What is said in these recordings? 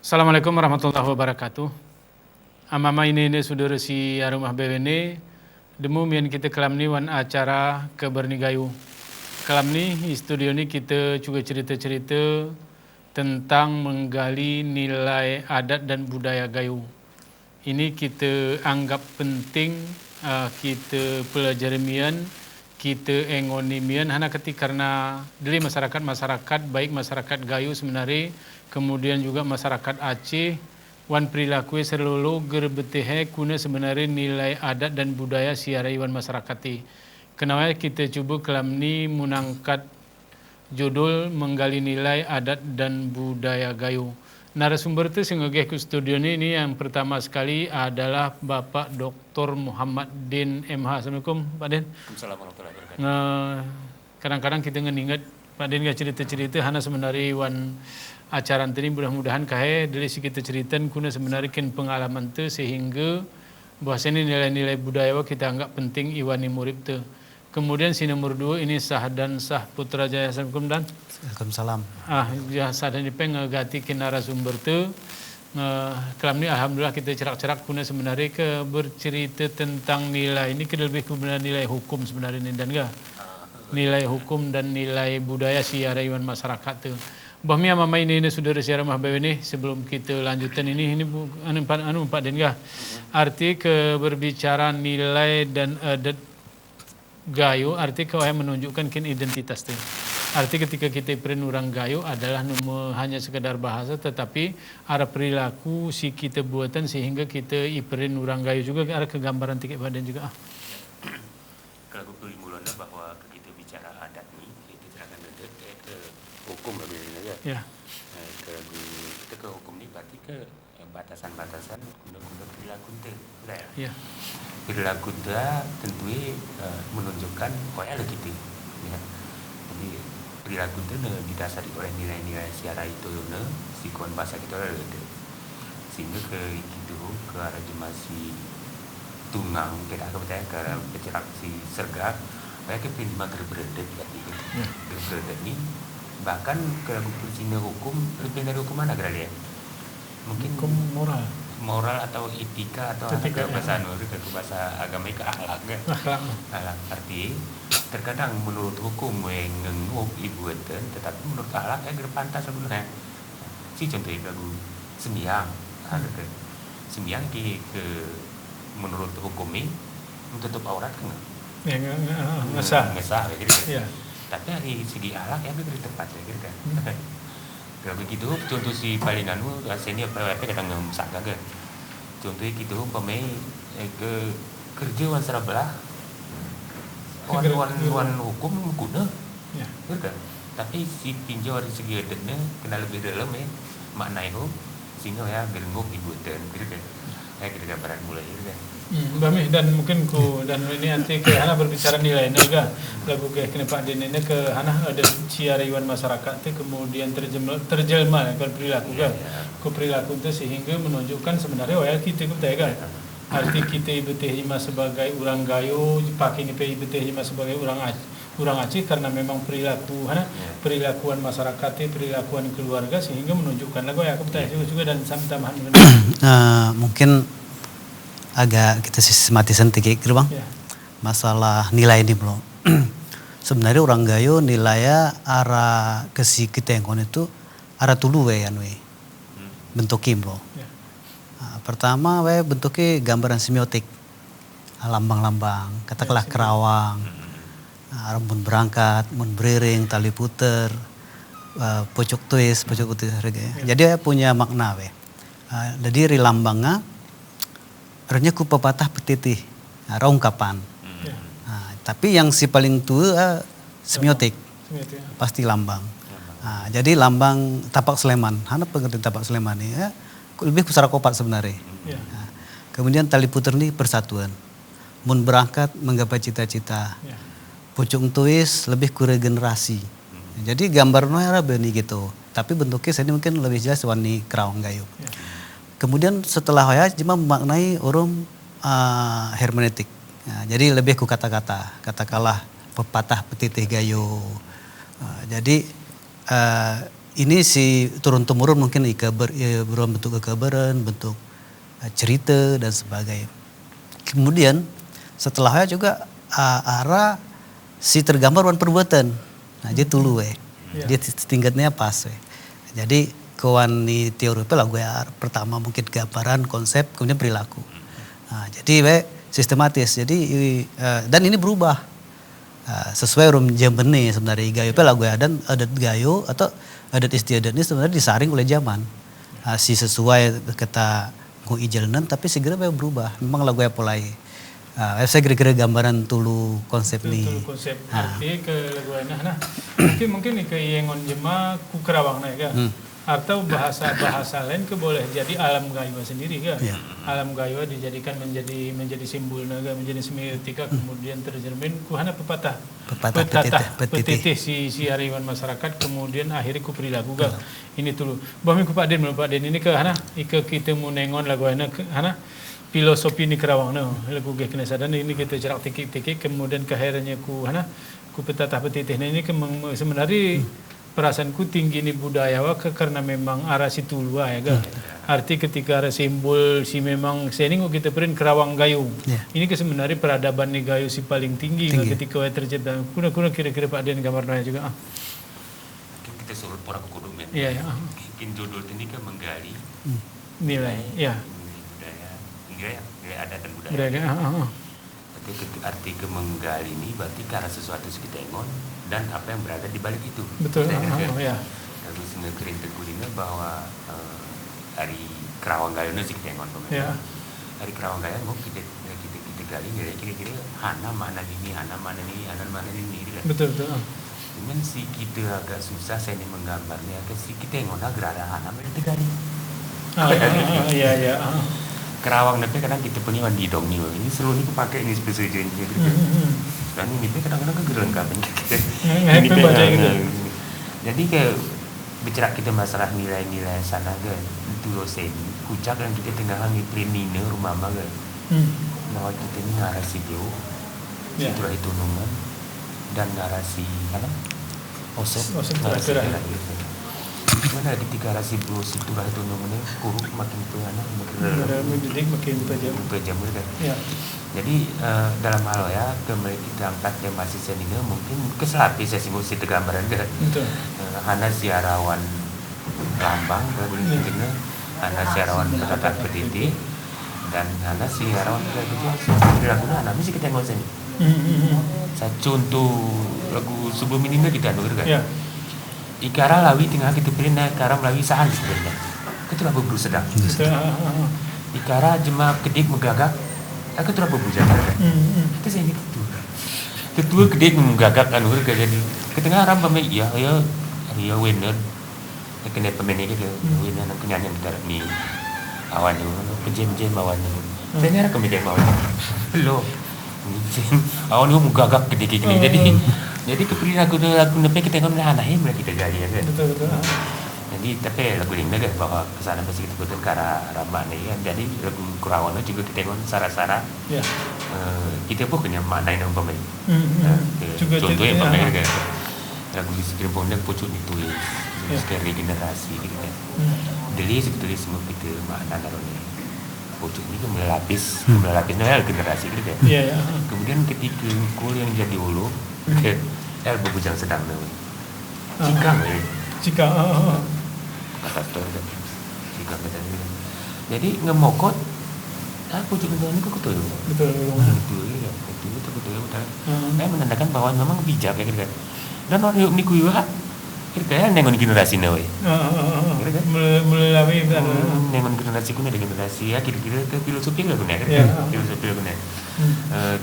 Assalamualaikum warahmatullahi wabarakatuh. Amama ini saudara si arumah bewene demu mian kita kelam ni wan acara kebernigayu. Kelam ni studio ni kita juga cerita-cerita tentang menggali nilai adat dan budaya gayo. Ini kita anggap penting kita pelajari mian, kita engoni mian hana ketika karena dari masyarakat baik masyarakat gayo sebenarnya kemudian juga masyarakat Aceh wan perilaku selalu gerbeteh kuna sebenarnya nilai adat dan budaya siara iwan masyarakat. Kenapa kita cuba kelam ni menangkat judul menggali nilai adat dan budaya gayo. Narasumber itu singogeh ke studio ini yang pertama sekali adalah Bapak Dr. Muhammad Din MH. Assalamualaikum Pak Din. Assalamualaikum warahmatullahi wabarakatuh. Kadang-kadang kita nginget Pak Din gak cerita-cerita hana sebenarnya wan acara ini mudah-mudahan kahe dari si kita ceritakan kuna sebenarnya kan pengalaman tu sehingga bahasa ini nilai-nilai budaya kita anggap penting iwani murid tu. Kemudian si nomor 2 ini Sah dan Sah Putra Jaya. Assalamualaikum dan. Waalaikumsalam. Ya Sah dan Ipeng ngegati ke narasumber tu. Kelam ni alhamdulillah kita cerak-cerak kuna sebenarnya ke bercerita tentang nilai ini ke lebih kemudian nilai hukum sebenarnya ini dan enggak. Nilai hukum dan nilai budaya siara iwan masyarakat tu. Bahmi mama ini saudara siara mahbaw ini sebelum kita lanjutkan ini Pak Denga. Arti ke berbicara nilai dan adat gayo arti kau menunjukkan kin identitas tu. Arti ketika kita perin orang gayo adalah hanya sekedar bahasa tetapi ada perilaku si kita buatan sehingga kita iperin orang gayo juga ada kegambaran tiket badan juga. Kalau aku pilih mulanya bahwa kita bicara adat ni kita serahkan ke hukum lebih ya. Ya. Kalau kita ke hukum ni berarti ke batasan-batasan undang-undang perilaku tu, Ya. Perilaku tu tentu menunjukkan koyak kita. Ya. Jadi perilaku tu didasari oleh nilai-nilai siara itu sikon bahasa kita ada. Sehingga ke itu ke arah jemasi tungang kita kebetulan ke arah pecerak si sergap kayak ke pindah berbeda berarti berbeda ni bahkan kalau Cina hukum lebih dari hukum mana kira dia mungkin Hukum moral atau etika atau Etika, ke bahasa ke bahasa agama ke akhlak kan akhlak arti terkadang menurut hukum yang ngenguk ibuatan tetapi menurut akhlak pantas sebenarnya si contohnya lagu sembiang ada ke sembiang ke menurut hukum ini menutup aurat kan ngesah gitu kan ya. Tapi dari segi akhlak dari tempat gitu kan kalau begitu contoh si palinanu sini apa kadang ngemsak kan contohnya gitu pemain ke kerja wan serabelah wan hukum kuda Ya. gitu kan tapi si pinjau dari segi adatnya kena lebih dalam makna itu sehingga gerengok dibuatkan gitu kan kita gambaran mulai gitu kan Bami dan mungkin ku dan ini nanti ke hana berbicara nilai naga lagu ke kena Pak Din ini ke hana ada siara iwan masyarakat itu kemudian terjelma ke perilaku kan ke perilaku itu sehingga menunjukkan sebenarnya kita itu kan arti kita ibu tehima sebagai orang gayo pakai ibu tehima sebagai orang Aceh karena memang perilaku perilakuan masyarakat perilakuan keluarga sehingga menunjukkan lagu aku juga dan sama-sama Mungkin agak kita sistematisan tiga gerbang masalah nilai ini belum. Sebenarnya orang gayo nilainya arah kesi kita yang kon itu arah tulu bentuknya belum. Pertama bentuknya gambaran semiotik, lambang-lambang, katakanlah kerawang, rambut berangkat, mun beriring, tali puter, pocok tuis. Jadi punya makna jadi lambangnya artinya ku pepatah petitih, ungkapan. Tapi yang si paling tua semiotik, pasti lambang. Jadi lambang tapak Sleman, hana pengertian tapak Sleman ini lebih ku sarakopat sebenarnya. Kemudian tali puter ini persatuan, mun berangkat menggapai cita-cita. Pucung tuis lebih ku regenerasi. Jadi gambarnya era beni gitu, tapi bentuknya saya mungkin lebih jelas warni kerawang gayo. Kemudian setelah cuma memaknai urung hermeneutik. Jadi lebih ku kata-kata, katakanlah pepatah petitih gayo. Jadi ini si turun temurun mungkin bentuk kekabaran, bentuk cerita dan sebagainya. Kemudian setelahnya juga arah si tergambar wan perbuatan. Nah, jadi tulu dia tingkatnya pas. Jadi kawan ni teori lagu pertama mungkin gambaran, konsep, kemudian perilaku. Nah, jadi sistematis. Jadi dan ini berubah sesuai rum jamene sebenarnya gayo lagu dan adat gayo atau adat istiadat ini sebenarnya disaring oleh zaman. Si sesuai kata ijalnan tapi segera berubah. Memang lagu polai. Saya kira-kira gambaran tulu konsep ni. Tulu konsep arti ke lagu nah. Mungkin ke yengon jema ku kerawang na ya. Atau bahasa lain ke boleh jadi alam gaywa sendiri kan. Yeah. Alam gaywa dijadikan menjadi simbol naga, menjadi semiotika kemudian tercermin ku hana pepatah petitih si hariwan masyarakat kemudian akhirnya ku perilaku kan. Ini tulu. Bami ku Pak Den ini ke hana ike kita mu nengon lagu hana filosofi ni kerawang no lagu ge kena sadan ini kita cerak tikik kemudian keheranya ku hana ku petatah petitih ini sebenarnya perasaanku tinggi ni budaya karena memang arah situ luar ya kan. Arti ketika ada simbol si memang seningu kita perin kerawang gayu. Ini sebenarnya peradaban ni gayu si paling tinggi. Ketika tercipta. Kuna kira-kira Pak Den gambarnya juga. Kita suruh orang kudu men. Iya. Mungkin judul ini kan menggali nilai. Ya. Nilai adat dan budaya. Budaya. Arti ke menggali ini berarti karena sesuatu kita engon dan apa yang berada di balik itu. Betul. Ya. Lalu sengekerin tegulina bahwa hari Kerawang Gayo sih kita engon ya. Hari Kerawang Gayo kita gali kira-kira hana mana ini kan. Betul. Cuman si kita agak susah saya ini menggambarnya ke si kita engon gerada hana kita gali. Iya. Kerawang tapi kadang kita punya mandi dong nih ini seluruh ini pakai ini spesial gitu dan ini kadang-kadang kegeran kabin gitu jadi kayak bicara kita masalah nilai-nilai sana kan itu dosen kucak yang kita tengah ngi plenine rumah mah kan bahwa kita ini narasi bio situlah itu nungan dan narasi apa osep narasi gitu. Mana ketika rasi bro situlah itu namanya kuruk makin peana makin tajam kan. Ya. Jadi dalam hal ya kembali kita angkat yang masih senina mungkin keselapi saya sebut si gambaran kan. Hana siarawan lambang kan gitu hana siarawan petatan petiti dan hana siarawan petiti lagunya hana mesti kita ngosen. Saya contoh lagu sebelum ini kita dengar kan. Ya. Ikara lawi tengah kita pilih naik kara melalui sahan sebenarnya. Ketua berburu sedang. Ikara jemaah kedik megagak. Ketua berburu sedang. Kita saya ini ketua kedik megagak anu ke jadi. Ketengah ram pemain ya winner. Kena pemain gitu. Winner nak penyanyi kita ni. Awan tu penjem awan tu. Saya ni ada komedi awan. Lo. Awan tu megagak kedik ini. Jadi kepilih lagu nepe kita tengok anak mereka kita gali kan. Betul. Jadi tapi lagu ini kan bahwa kesana pasti kita butuh karena ramah ni kan. Jadi lagu Kerawang juga kita tengok sara-sara. Ya. Kita pun punya makna yang pemain. Contohnya pemain kan. Lagu di sekitar pondok pucuk itu sekitar regenerasi gitu kan. Deli sebetulnya semua kita makna naruhnya. Pucuk ini kan melapis generasi gitu kan. Iya. Kemudian ketika kul yang jadi ulu ke bujang sedang cikang kata story kan cikang kata ni jadi ngemokot pucuk benda ni betul menandakan bahwa memang bijak ya kan dan orang yuk ni kuiwa kira-kira nengon generasi nawe melalui nengon generasi kuna dengan generasi ya kira-kira ke filosofi lah guna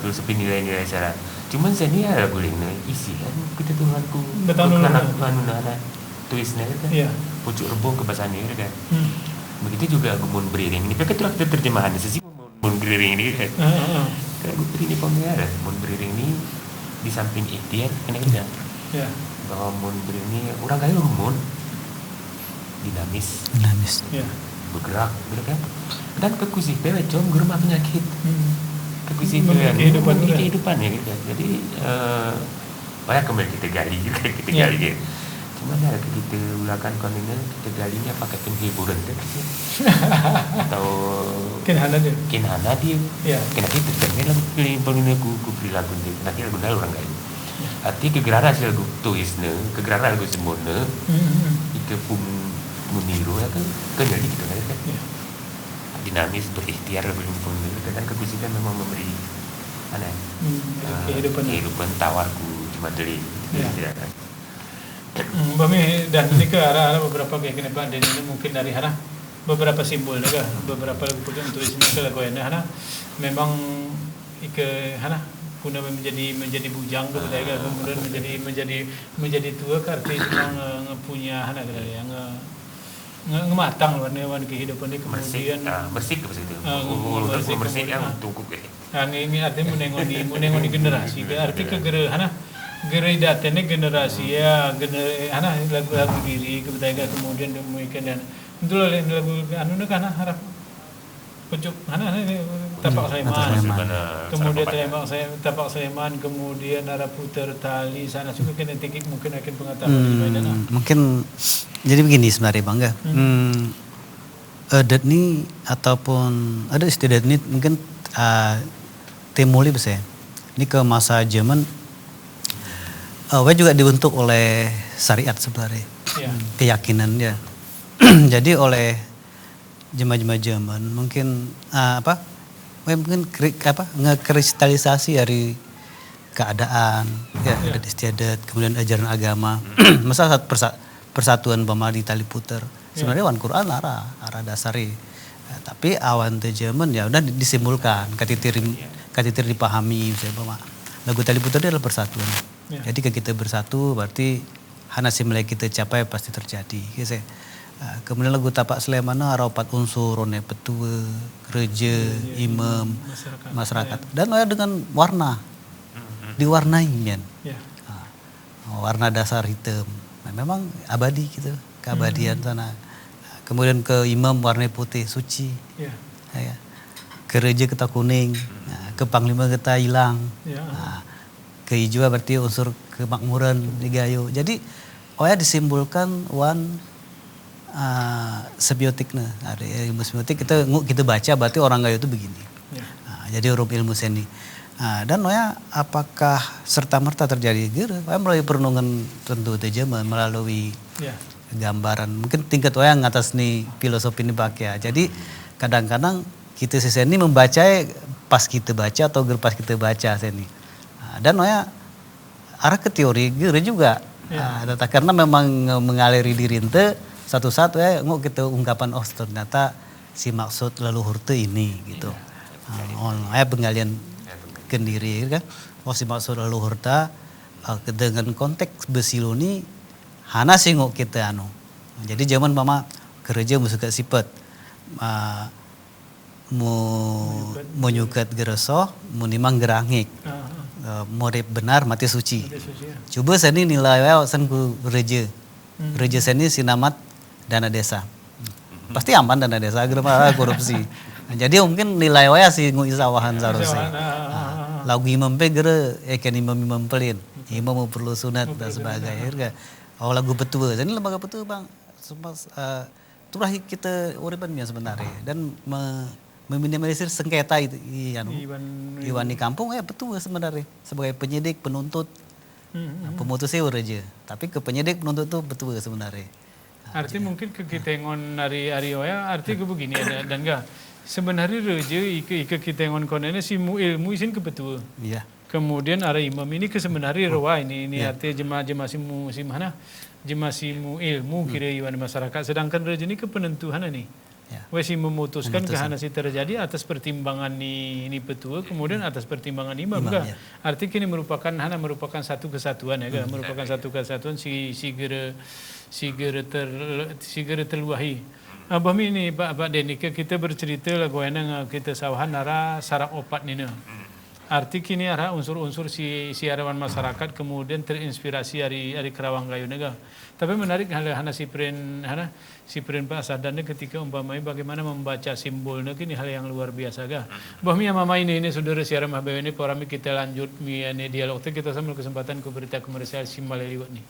filosofi nilai-nilai cara cuman saya ni ada boleh isi kan kita Tuhanku anak tulisnya kan pucuk rebung kebasahannya kan begitu juga aku mun beriring ini pakai terjemahan sesi mun beriring ini kan kalau aku ini pemirsa mun beriring ini di samping ikhtiar kena bahwa mun beriring ini orang kaya mun dinamis bergerak gitu kan dan kekusi pewe jom germa penyakit kehidupan ya gitu. Jadi banyak kembali kita gali gitu. Cuman ada kita ulakan kontennya kita galinya pakai hiburan deh atau Kinhana dia. kinhana dia Ya. kena kita kan lagu pilih aku perilaku dia nanti lagu dah orang lain arti kegerara sih lagu tuisnya kegerara lagu semuanya itu pun meniru ya kan jadi gitu kan Ya. dinamis berikhtiar belum pun kadang kebisikan memang memberi aneh kehidupan tawarku cuma dari Ya. tidak kan. Bami dan ini ke arah beberapa keyakinan Pak Dan ini mungkin dari arah beberapa simbol juga beberapa lagu putih untuk isinya ke lagu ini arah memang ke arah guna menjadi bujang ke budaya kemudian menjadi tua karena memang punya arah yang ngematang warna kehidupan ini kemudian bersih ke situ bersih yang tungkuk ini artinya menengoni generasi arti kegerehana gereja ini generasi ya lagu-lagu diri kebudayaan kemudian demikian dan itu lagu anu kan harap pucuk ini tapak Sleman kemudian tapak Sleman kemudian arah putar tali sana juga kena tinggi mungkin akan pengetahuan mungkin jadi begini sebenarnya Bang ya. Adat ini ataupun ada istilah ini mungkin temuli bisa ya. Ini ke masa zaman juga dibentuk oleh syariat sebenarnya, keyakinan ya. Jadi oleh jemaah-jemaah zaman mungkin mungkin ngekristalisasi dari keadaan, ya adat istiadat, kemudian ajaran agama, masa persatuan bama di tali puter. Sebenarnya wan Quran arah dasari, tapi awan teh zaman ya udah disimpulkan, katitir dipahami, misalnya bama. Lagu tali puter itu adalah persatuan. Jadi kalau kita bersatu berarti hanasi mulai kita capai pasti terjadi. Gitu. Kemudian lagu tapak Sleman ada 4 unsur, rone petua, gereja, imam, masyarakat. Dan dengan warna, diwarnai kan. Warna dasar hitam. Nah, memang abadi gitu, keabadian sana. Kemudian ke imam warna putih, suci. Ya. Gereja kita kuning, ke panglima kita hilang. Ke hijau berarti unsur kemakmuran di gayo. Jadi disimbolkan semiotiknya. Ada ilmu semiotik kita baca berarti orang gayo itu begini. Jadi huruf ilmu seni. Dan apakah serta merta terjadi gitu? Melalui perenungan tentu saja melalui gambaran. Mungkin tingkat ngatas nih filosofi ini pakai. Jadi kadang-kadang kita seni membaca pas kita baca atau pas kita baca seni. Dan arah ke teori gere juga. Karena memang mengaliri diri ente satu-satu kita ungkapan ternyata si maksud leluhur itu ini gitu. Penggalian kendiri kan. Si maksud leluhur dengan konteks besiluni hana sih kita Jadi zaman mama gereja musik sifat menyukat geresoh munimang gerangik. Murid benar mati suci. Coba seni nilai sen ku gereja. Gereja seni sinamat dana desa. Pasti aman dana desa gerema korupsi. Jadi mungkin nilai sih nguisawahan seharusnya. Lagu imam pe gere eken imam pelin. Imam perlu sunat dan sebagainya. Lagu betul. Jadi lembaga betul Bang. Turah kita uripan sebenarnya dan meminimalisir sengketa itu Iwan di kampung betul sebenarnya sebagai penyidik penuntut pemutusnya aja tapi ke penyidik penuntut itu betul sebenarnya arti mungkin ke kita ngon dari Arioya arti ke begini dan enggak sebenarnya reja ike kita ngon konene si ilmu isin ke betul kemudian ada imam ini ke sebenarnya rawa ini artinya jemaah si mana jemaah si ilmu kira iwan masyarakat sedangkan reja ini ke penentuan nih Wesi memutuskan kehanasi terjadi atas pertimbangan ini petua kemudian atas pertimbangan imam enggak artinya ini merupakan satu kesatuan merupakan satu kesatuan si gere terluahi abami ini Pak Deni kita bercerita lagu enang kita sawahan nara sarak opat nina arti kini arah unsur-unsur si arawan masyarakat kemudian terinspirasi dari Kerawang Gayo nega. Tapi menarik hal si pren Pak Sadannya ketika umpamanya bagaimana membaca simbolnya ini hal yang luar biasa ga. Bahmi mama ini saudara siaran mah ini porami kita lanjut ini dialog kita sambil kesempatan ke berita komersial simbal liwat nih.